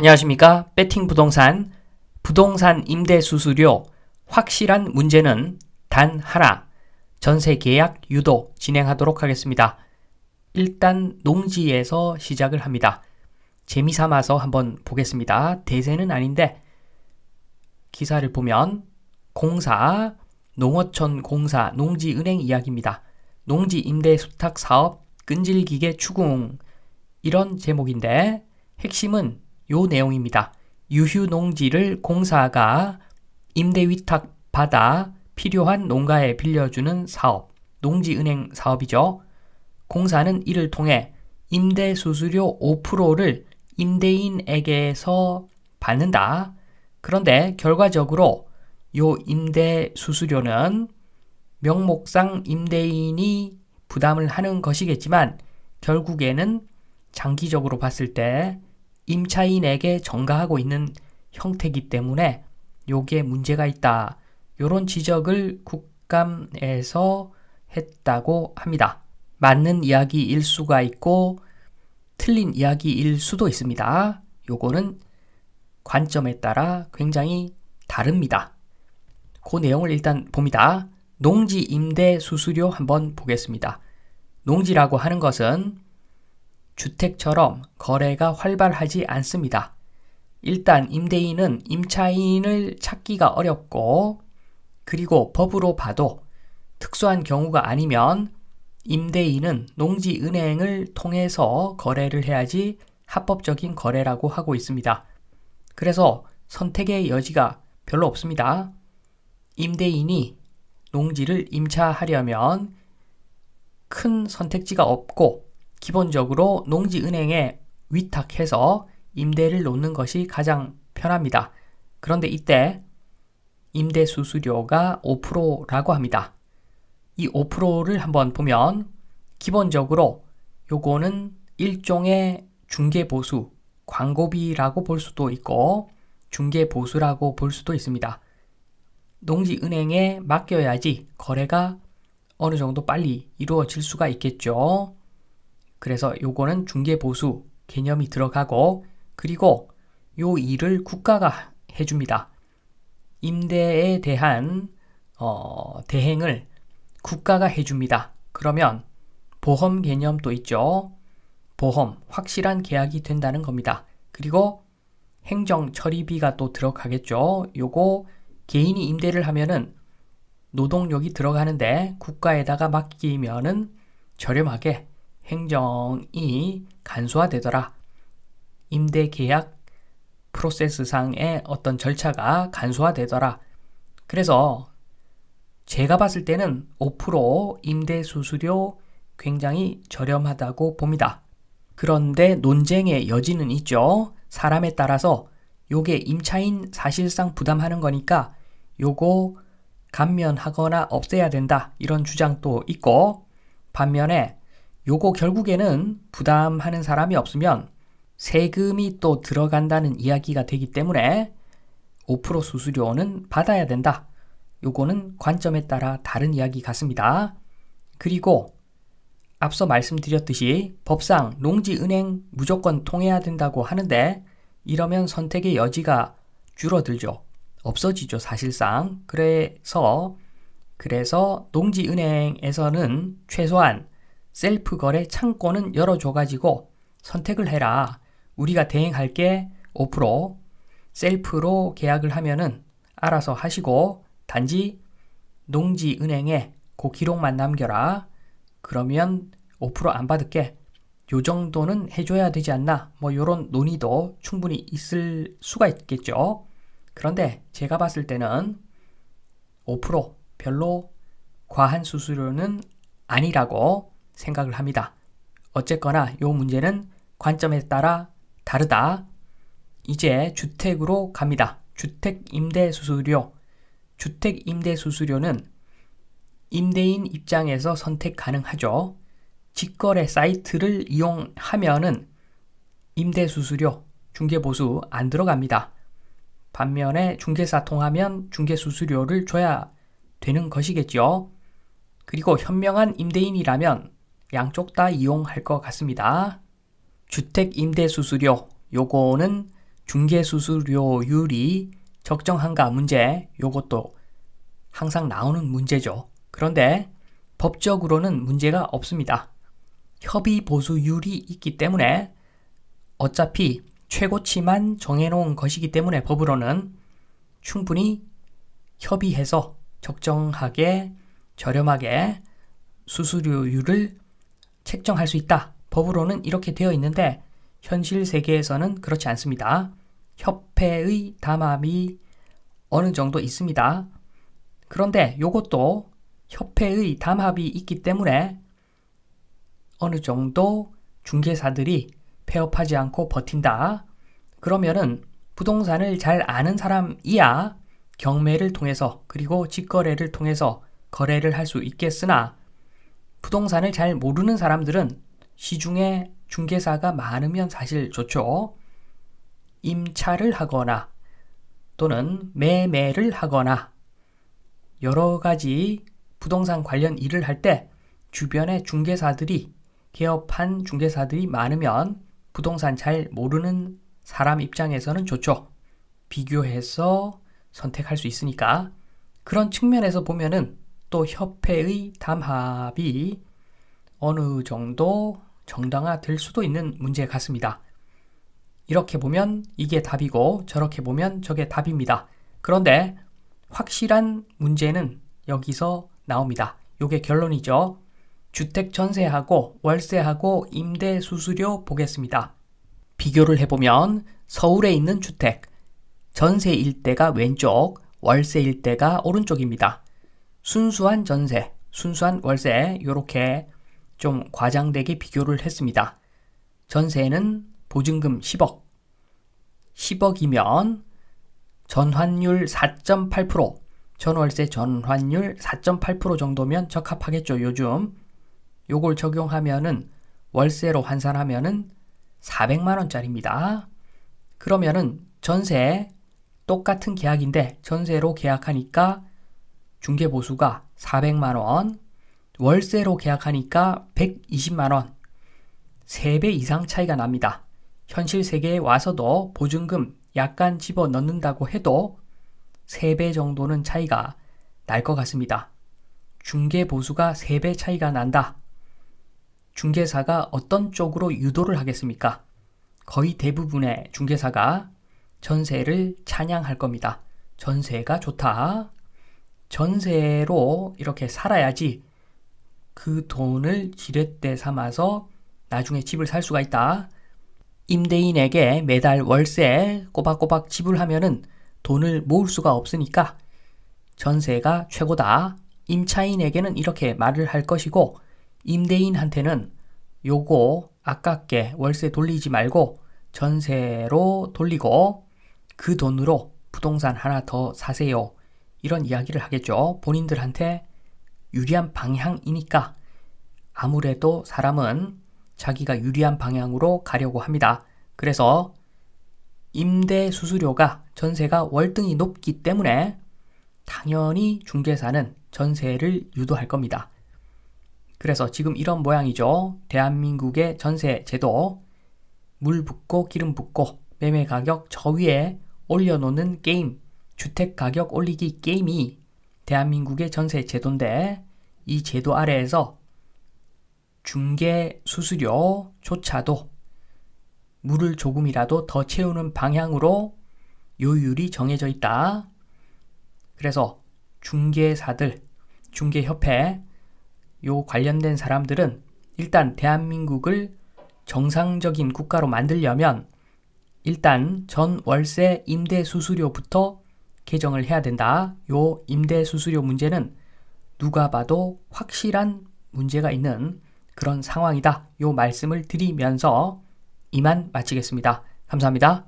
안녕하십니까? 배팅 부동산, 부동산 임대 수수료 확실한 문제는 단 하나, 전세 계약 유도 진행하도록 하겠습니다. 일단 농지에서 시작을 합니다. 재미삼아서 한번 보겠습니다. 대세는 아닌데 기사를 보면 공사, 농어촌 공사, 농지은행 이야기입니다. 농지 임대 수탁 사업 끈질기게 추궁, 이런 제목인데 핵심은 요 내용입니다. 유휴 농지를 공사가 임대 위탁 받아 필요한 농가에 빌려주는 사업, 농지은행 사업이죠. 공사는 이를 통해 임대 수수료 5%를 임대인에게서 받는다. 그런데 결과적으로 요 임대 수수료는 명목상 임대인이 부담을 하는 것이겠지만 결국에는 장기적으로 봤을 때 임차인에게 전가하고 있는 형태이기 때문에 요게 문제가 있다. 요런 지적을 국감에서 했다고 합니다. 맞는 이야기일 수가 있고 틀린 이야기일 수도 있습니다. 요거는 관점에 따라 굉장히 다릅니다. 그 내용을 일단 봅니다. 농지 임대 수수료 한번 보겠습니다. 농지라고 하는 것은 주택처럼 거래가 활발하지 않습니다. 일단 임대인은 임차인을 찾기가 어렵고, 그리고 법으로 봐도 특수한 경우가 아니면 임대인은 농지은행을 통해서 거래를 해야지 합법적인 거래라고 하고 있습니다. 그래서 선택의 여지가 별로 없습니다. 임대인이 농지를 임차하려면 큰 선택지가 없고 기본적으로 농지은행에 위탁해서 임대를 놓는 것이 가장 편합니다. 그런데 이때 임대 수수료가 5%라고 합니다. 이 5%를 한번 보면 기본적으로 요거는 일종의 중개보수, 광고비라고 볼 수도 있고 중개보수라고 볼 수도 있습니다. 농지은행에 맡겨야지 거래가 어느 정도 빨리 이루어질 수가 있겠죠. 그래서 요거는 중개보수 개념이 들어가고, 그리고 요 일을 국가가 해줍니다. 임대에 대한 대행을 국가가 해줍니다. 그러면 보험 개념도 있죠. 보험, 확실한 계약이 된다는 겁니다. 그리고 행정 처리비가 또 들어가겠죠. 요거 개인이 임대를 하면은 노동력이 들어가는데 국가에다가 맡기면은 저렴하게 행정이 간소화되더라. 임대 계약 프로세스상의 어떤 절차가 간소화되더라. 그래서 제가 봤을 때는 5% 임대 수수료 굉장히 저렴하다고 봅니다. 그런데 논쟁의 여지는 있죠. 사람에 따라서 요게 임차인 사실상 부담하는 거니까 요거 감면하거나 없애야 된다, 이런 주장도 있고, 반면에 요거 결국에는 부담하는 사람이 없으면 세금이 또 들어간다는 이야기가 되기 때문에 5% 수수료는 받아야 된다. 요거는 관점에 따라 다른 이야기 같습니다. 그리고 앞서 말씀드렸듯이 법상 농지은행 무조건 통해야 된다고 하는데 이러면 선택의 여지가 줄어들죠. 없어지죠, 사실상. 그래서 농지은행에서는 최소한 셀프 거래 창고는 열어줘가지고 선택을 해라. 우리가 대행할게 5%, 셀프로 계약을 하면은 알아서 하시고 단지 농지은행에 그 기록만 남겨라. 그러면 5% 안 받을게. 요 정도는 해줘야 되지 않나? 뭐 요런 논의도 충분히 있을 수가 있겠죠. 그런데 제가 봤을 때는 5% 별로 과한 수수료는 아니라고 생각을 합니다. 어쨌거나 요 문제는 관점에 따라 다르다. 이제 주택으로 갑니다. 주택임대수수료. 주택임대수수료는 임대인 입장에서 선택 가능하죠. 직거래 사이트를 이용하면은 임대수수료, 중개보수 안 들어갑니다. 반면에 중개사 통하면 중개수수료를 줘야 되는 것이겠죠. 그리고 현명한 임대인이라면 양쪽 다 이용할 것 같습니다. 주택임대수수료, 요거는 중개수수료율이 적정한가 문제, 요것도 항상 나오는 문제죠. 그런데 법적으로는 문제가 없습니다. 협의보수율이 있기 때문에 어차피 최고치만 정해놓은 것이기 때문에 법으로는 충분히 협의해서 적정하게 저렴하게 수수료율을 책정할 수 있다. 법으로는 이렇게 되어 있는데 현실 세계에서는 그렇지 않습니다. 협회의 담합이 어느 정도 있습니다. 그런데 이것도 협회의 담합이 있기 때문에 어느 정도 중개사들이 폐업하지 않고 버틴다. 그러면은 부동산을 잘 아는 사람이야 경매를 통해서 그리고 직거래를 통해서 거래를 할 수 있겠으나 부동산을 잘 모르는 사람들은 시중에 중개사가 많으면 사실 좋죠. 임차를 하거나 또는 매매를 하거나 여러 가지 부동산 관련 일을 할 때 주변에 중개사들이 개업한 중개사들이 많으면 부동산 잘 모르는 사람 입장에서는 좋죠. 비교해서 선택할 수 있으니까 그런 측면에서 보면은 또 협회의 담합이 어느 정도 정당화될 수도 있는 문제 같습니다. 이렇게 보면 이게 답이고 저렇게 보면 저게 답입니다. 그런데 확실한 문제는 여기서 나옵니다. 이게 결론이죠. 주택 전세하고 월세하고 임대 수수료 보겠습니다. 비교를 해보면 서울에 있는 주택, 전세일 때가 왼쪽, 월세일 때가 오른쪽입니다. 순수한 전세, 순수한 월세 이렇게 좀 과장되게 비교를 했습니다. 전세는 보증금 10억, 10억이면 전환율 4.8%, 전월세 전환율 4.8% 정도면 적합하겠죠, 요즘. 요걸 적용하면은 월세로 환산하면은 400만 원짜리입니다. 그러면은 전세 똑같은 계약인데 전세로 계약하니까 중개보수가 400만 원, 월세로 계약하니까 120만 원, 3배 이상 차이가 납니다. 현실 세계에 와서도 보증금 약간 집어넣는다고 해도 3배 정도는 차이가 날 것 같습니다. 중개보수가 3배 차이가 난다. 중개사가 어떤 쪽으로 유도를 하겠습니까? 거의 대부분의 중개사가 전세를 찬양할 겁니다. 전세가 좋다. 전세로 이렇게 살아야지 그 돈을 지렛대 삼아서 나중에 집을 살 수가 있다. 임대인에게 매달 월세 꼬박꼬박 지불하면은 돈을 모을 수가 없으니까 전세가 최고다. 임차인에게는 이렇게 말을 할 것이고 임대인한테는 요거 아깝게 월세 돌리지 말고 전세로 돌리고 그 돈으로 부동산 하나 더 사세요. 이런 이야기를 하겠죠. 본인들한테 유리한 방향이니까 아무래도 사람은 자기가 유리한 방향으로 가려고 합니다. 그래서 임대 수수료가 전세가 월등히 높기 때문에 당연히 중개사는 전세를 유도할 겁니다. 그래서 지금 이런 모양이죠. 대한민국의 전세 제도, 물 붓고 기름 붓고 매매 가격 저 위에 올려놓는 게임, 주택 가격 올리기 게임이 대한민국의 전세 제도인데 이 제도 아래에서 중개 수수료조차도 물을 조금이라도 더 채우는 방향으로 요율이 정해져 있다. 그래서 중개사들, 중개협회 요 관련된 사람들은 일단 대한민국을 정상적인 국가로 만들려면 일단 전 월세 임대 수수료부터 개정을 해야 된다. 요 임대 수수료 문제는 누가 봐도 확실한 문제가 있는 그런 상황이다. 요 말씀을 드리면서 이만 마치겠습니다. 감사합니다.